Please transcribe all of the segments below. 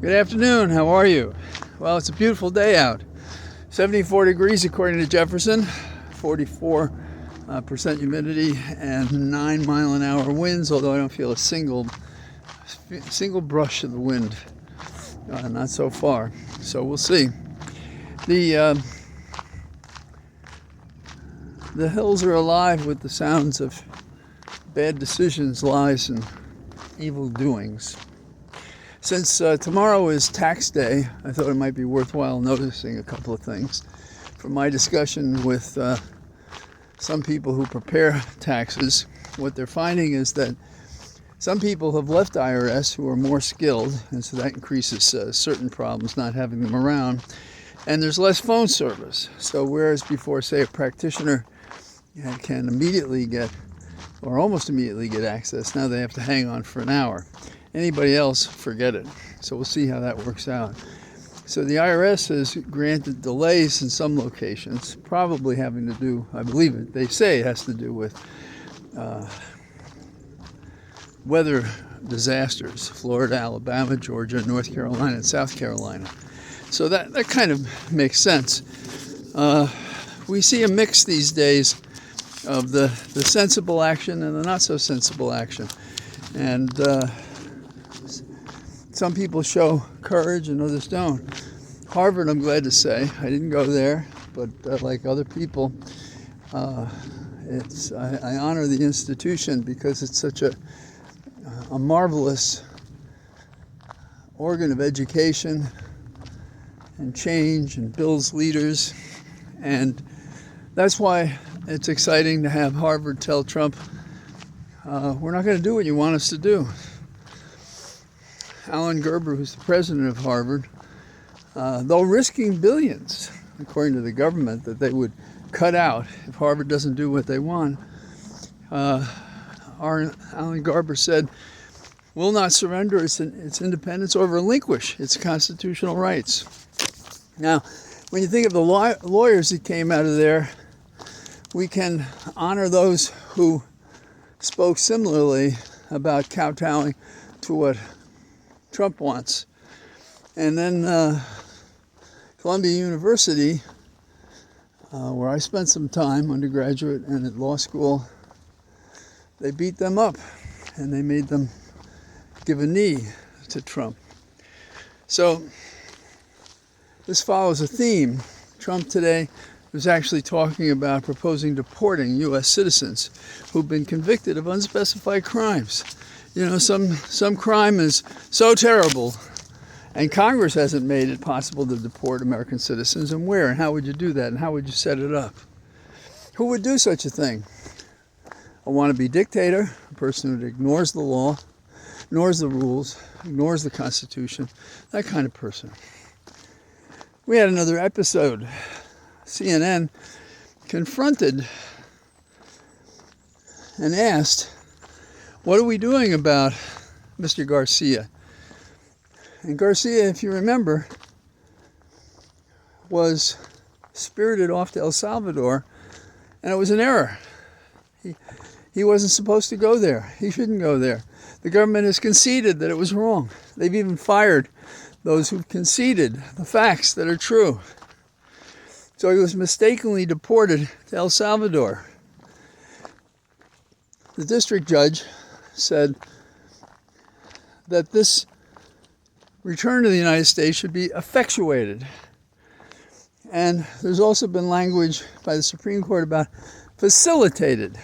Good afternoon. How are you? Well, it's a beautiful day out. 74 degrees according to Jefferson, 44% humidity, and 9-mile-an-hour winds, although I don't feel a single brush of the wind. Not so far. So we'll see. The hills are alive with the sounds of bad decisions, lies, and evil doings. Since tomorrow is tax day, I thought it might be worthwhile noticing a couple of things. From my discussion with some people who prepare taxes, what they're finding is that some people have left IRS who are more skilled, and so that increases certain problems not having them around. And there's less phone service. So whereas before, say, a practitioner can immediately get, or almost immediately get access, now they have to hang on for an hour. Anybody else, forget it. So we'll see how that works out. So the IRS has granted delays in some locations, probably having to do, I believe it, they say it has to do with weather disasters, Florida, Alabama, Georgia, North Carolina, and South Carolina. So that kind of makes sense. We see a mix these days of the sensible action and the not so sensible action. And some people show courage and others don't. Harvard, I'm glad to say, I didn't go there, but like other people, I honor the institution because it's such a marvelous organ of education and change and builds leaders. And that's why it's exciting to have Harvard tell Trump, we're not going to do what you want us to do. Alan Gerber, who's the president of Harvard, though risking billions, according to the government, that they would cut out if Harvard doesn't do what they want, Alan Gerber said, will not surrender its independence or relinquish its constitutional rights. Now, when you think of the lawyers that came out of there, we can honor those who spoke similarly about kowtowing to what Trump wants. And then Columbia University, where I spent some time, undergraduate and at law school, they beat them up and they made them give a knee to Trump. So this follows a theme. Trump today was actually talking about proposing deporting U.S. citizens who've been convicted of unspecified crimes. You know, some crime is so terrible, and Congress hasn't made it possible to deport American citizens, and where and how would you do that, and how would you set it up? Who would do such a thing? A wannabe dictator, a person who ignores the law, ignores the rules, ignores the Constitution, that kind of person. We had another episode. CNN confronted and asked, what are we doing about Mr. Garcia? And Garcia, if you remember, was spirited off to El Salvador, and it was an error. He wasn't supposed to go there. He shouldn't go there. The government has conceded that it was wrong. They've even fired those who've conceded the facts that are true. So he was mistakenly deported to El Salvador. The district judge said that this return to the United States should be effectuated. And there's also been language by the Supreme Court about facilitated,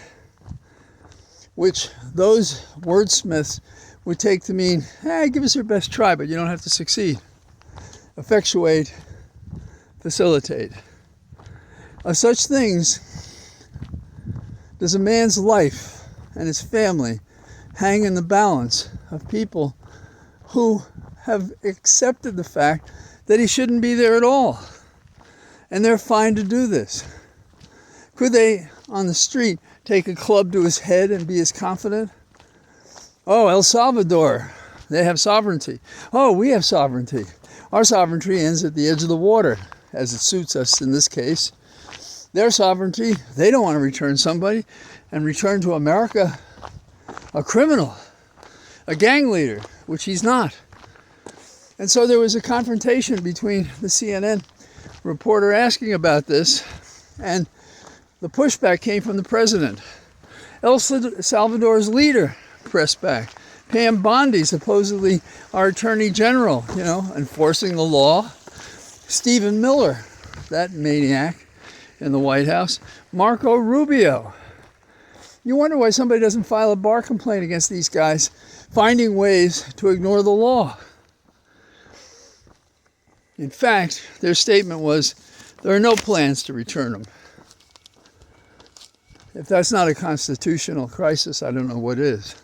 which those wordsmiths would take to mean, hey, give us your best try, but you don't have to succeed. Effectuate, facilitate. Of such things does a man's life and his family hang in the balance of people who have accepted the fact that he shouldn't be there at all. And they're fine to do this. Could they, on the street, take a club to his head and be as confident? Oh, El Salvador, they have sovereignty. Oh, we have sovereignty. Our sovereignty ends at the edge of the water, as it suits us in this case. Their sovereignty, they don't want to return somebody and return to America a criminal, a gang leader, which he's not. And so there was a confrontation between the CNN reporter asking about this, and the pushback came from the president. El Salvador's leader pressed back. Pam Bondi, supposedly our attorney general, enforcing the law. Stephen Miller, that maniac in the White House. Marco Rubio. You wonder why somebody doesn't file a bar complaint against these guys, finding ways to ignore the law. In fact, their statement was, there are no plans to return them. If that's not a constitutional crisis, I don't know what is.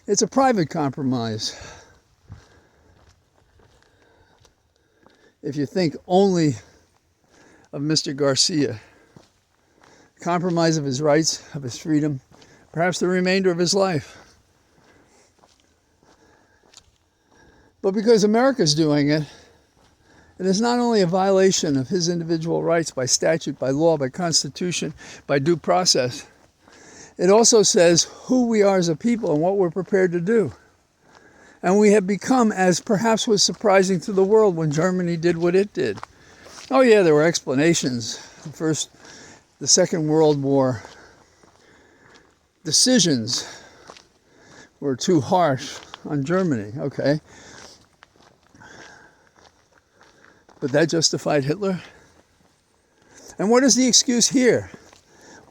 It's a private compromise. If you think only of Mr. Garcia, compromise of his rights, of his freedom, perhaps the remainder of his life. But because America's doing it, it is not only a violation of his individual rights by statute, by law, by constitution, by due process. It also says who we are as a people and what we're prepared to do. And we have become, as perhaps was surprising to the world when Germany did what it did. Oh yeah, there were explanations. The Second World War decisions were too harsh on Germany, okay? But that justified Hitler? And what is the excuse here?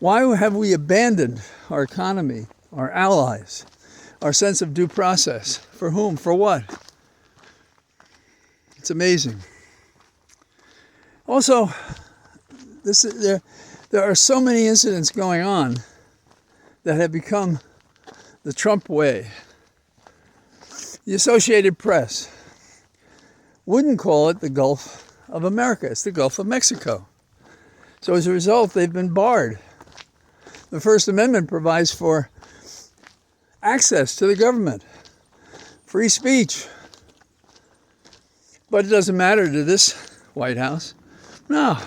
Why have we abandoned our economy, our allies, our sense of due process? For whom? For what? It's amazing. Also, there are so many incidents going on that have become the Trump way. The Associated Press wouldn't call it the Gulf of America. It's the Gulf of Mexico. So as a result, they've been barred. The First Amendment provides for access to the government, free speech. But it doesn't matter to this White House. No.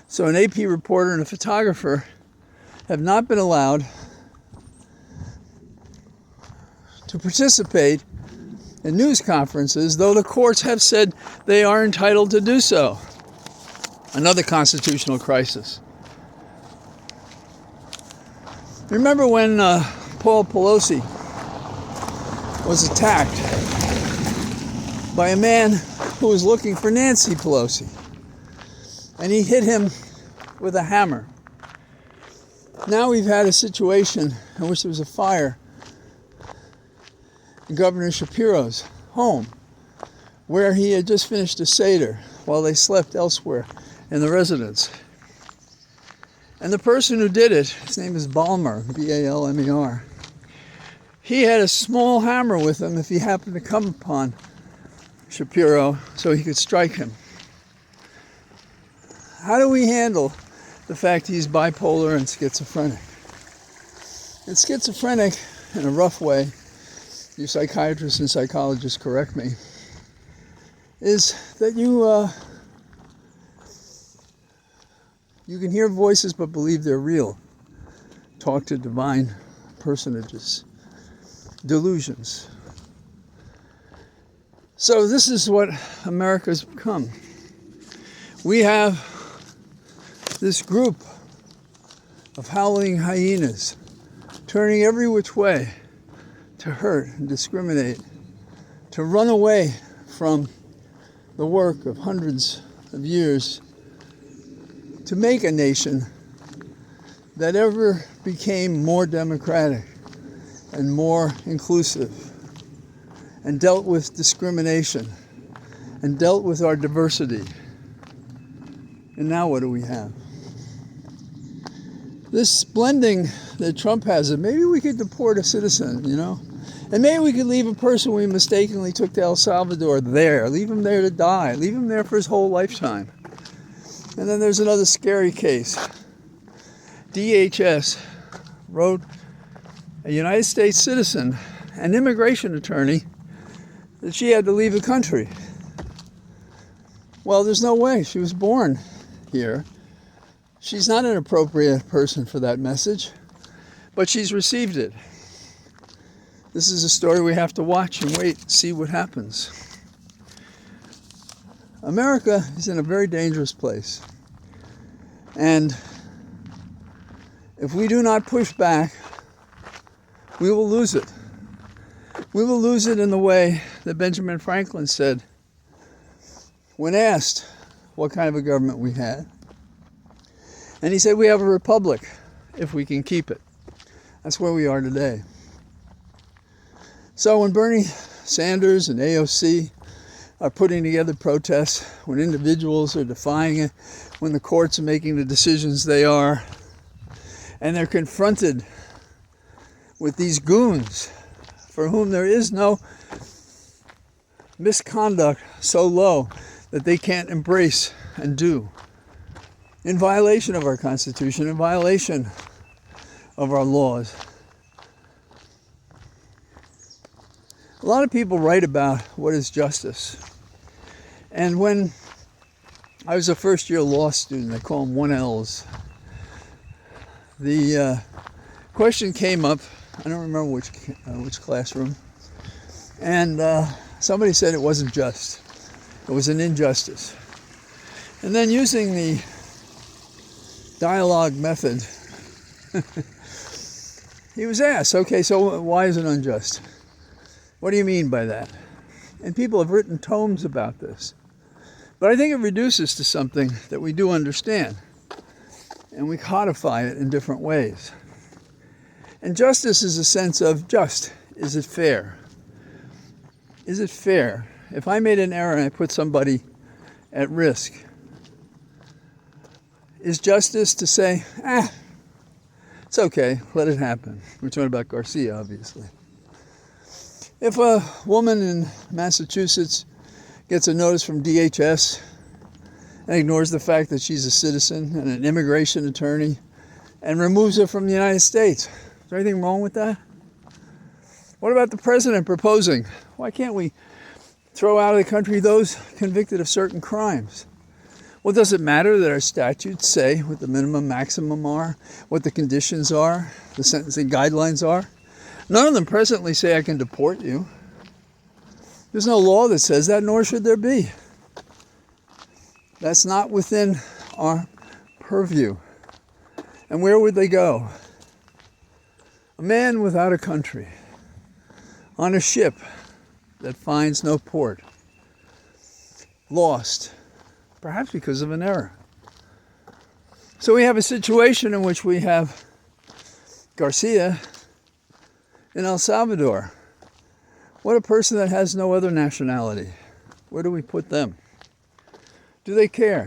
So an AP reporter and a photographer have not been allowed to participate in news conferences, though the courts have said they are entitled to do so. Another constitutional crisis. Remember when Paul Pelosi was attacked by a man who was looking for Nancy Pelosi, and he hit him with a hammer. Now we've had a situation in which there was a fire in Governor Shapiro's home, where he had just finished a Seder while they slept elsewhere in the residence. And the person who did it, his name is Balmer, B-A-L-M-E-R. He had a small hammer with him if he happened to come upon Shapiro so he could strike him. How do we handle the fact he's bipolar and schizophrenic? And schizophrenic, in a rough way, you psychiatrists and psychologists correct me, is that you can hear voices but believe they're real. Talk to divine personages. Delusions. So this is what America's become. We have this group of howling hyenas turning every which way to hurt and discriminate, to run away from the work of hundreds of years to make a nation that ever became more democratic and more inclusive and dealt with discrimination and dealt with our diversity. And now what do we have? This blending that Trump has, and maybe we could deport a citizen, and maybe we could leave a person we mistakenly took to El Salvador there, leave him there to die, leave him there for his whole lifetime. And then there's another scary case. DHS wrote a United States citizen, an immigration attorney, that she had to leave the country. Well, there's no way. She was born here. She's not an appropriate person for that message, but she's received it. This is a story we have to watch and wait, see what happens. America is in a very dangerous place. And if we do not push back, we will lose it. We will lose it in the way that Benjamin Franklin said when asked what kind of a government we had. And he said, we have a republic if we can keep it. That's where we are today. So when Bernie Sanders and AOC are putting together protests, when individuals are defying it, when the courts are making the decisions they are, and they're confronted with these goons for whom there is no misconduct so low that they can't embrace and do, in violation of our Constitution, in violation of our laws. A lot of people write about what is justice. And when I was a first-year law student, they call them 1Ls, the question came up, I don't remember which classroom, and somebody said it wasn't just. It was an injustice. And then using the dialogue method, he was asked, okay, so why is it unjust? What do you mean by that? And people have written tomes about this. But I think it reduces to something that we do understand. And we codify it in different ways. And justice is a sense of just. Is it fair? Is it fair? If I made an error and I put somebody at risk, is justice to say, it's okay, let it happen? We're talking about Garcia, obviously. If a woman in Massachusetts gets a notice from DHS and ignores the fact that she's a citizen and an immigration attorney and removes her from the United States, is there anything wrong with that? What about the president proposing, why can't we throw out of the country those convicted of certain crimes? Well, does it matter that our statutes say what the minimum maximum are, what the conditions are, the sentencing guidelines are? None of them presently say I can deport you. There's no law that says that, nor should there be. That's not within our purview. And where would they go? A man without a country, on a ship that finds no port, lost, perhaps because of an error. So we have a situation in which we have Garcia in El Salvador. What a person that has no other nationality. Where do we put them? Do they care?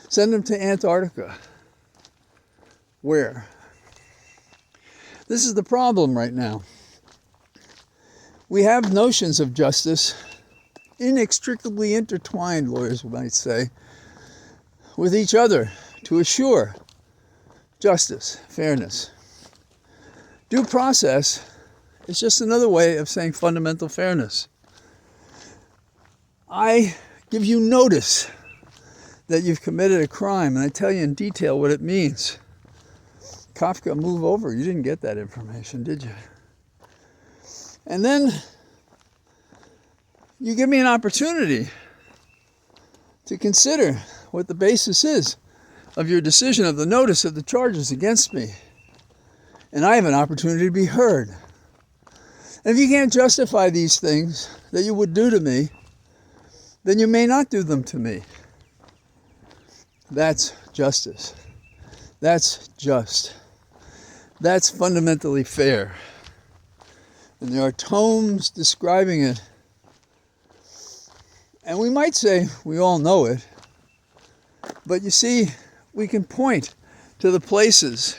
Send them to Antarctica. Where? This is the problem right now. We have notions of justice inextricably intertwined, lawyers might say, with each other to assure justice, fairness. Due process is just another way of saying fundamental fairness. I give you notice that you've committed a crime, and I tell you in detail what it means. Kafka, move over. You didn't get that information, did you? And then you give me an opportunity to consider what the basis is of your decision, of the notice of the charges against me. And I have an opportunity to be heard. And if you can't justify these things that you would do to me, then you may not do them to me. That's justice. That's just. That's fundamentally fair. And there are tomes describing it. And we might say we all know it. But you see, we can point to the places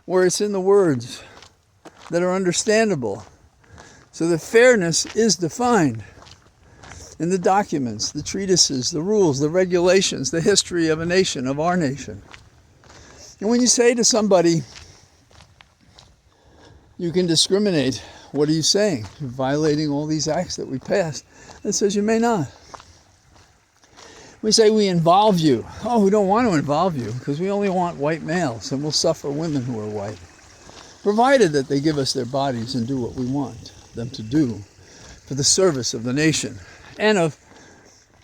where it's in the words that are understandable. So that fairness is defined in the documents, the treatises, the rules, the regulations, the history of a nation, of our nation. And when you say to somebody, you can discriminate, what are you saying? You're violating all these acts that we passed. It says you may not. We say we involve you. Oh, we don't want to involve you because we only want white males, and we'll suffer women who are white, provided that they give us their bodies and do what we want them to do for the service of the nation and of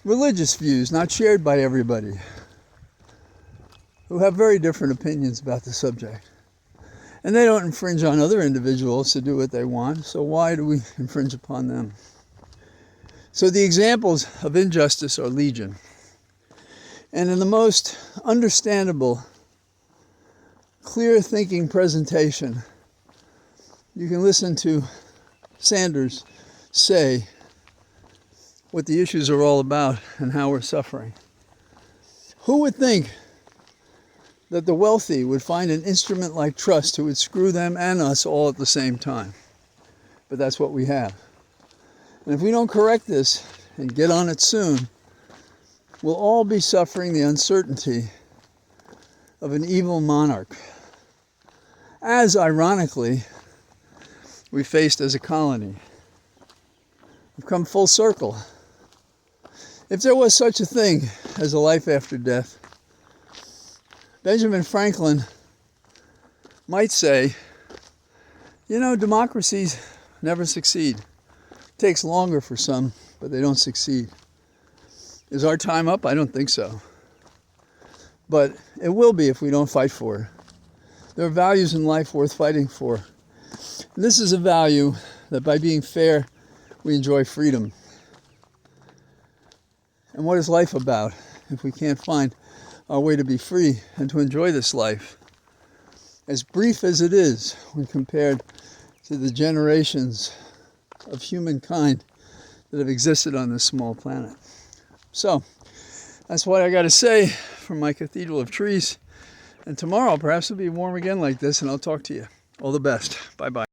religious views not shared by everybody, who have very different opinions about the subject. And they don't infringe on other individuals to do what they want, so why do we infringe upon them? So the examples of injustice are legion. And in the most understandable, clear-thinking presentation, you can listen to Sanders say what the issues are all about and how we're suffering. Who would think that the wealthy would find an instrument like trust who would screw them and us all at the same time? But that's what we have. And if we don't correct this and get on it soon, we'll all be suffering the uncertainty of an evil monarch, as ironically we faced as a colony. We've come full circle. If there was such a thing as a life after death, Benjamin Franklin might say, you know, democracies never succeed. It takes longer for some, but they don't succeed. Is our time up? I don't think so. But it will be if we don't fight for it. There are values in life worth fighting for. And this is a value that by being fair, we enjoy freedom. And what is life about if we can't find our way to be free and to enjoy this life, as brief as it is when compared to the generations of humankind that have existed on this small planet? So, that's what I got to say from my cathedral of trees. And tomorrow, perhaps it'll be warm again like this, and I'll talk to you. All the best. Bye-bye.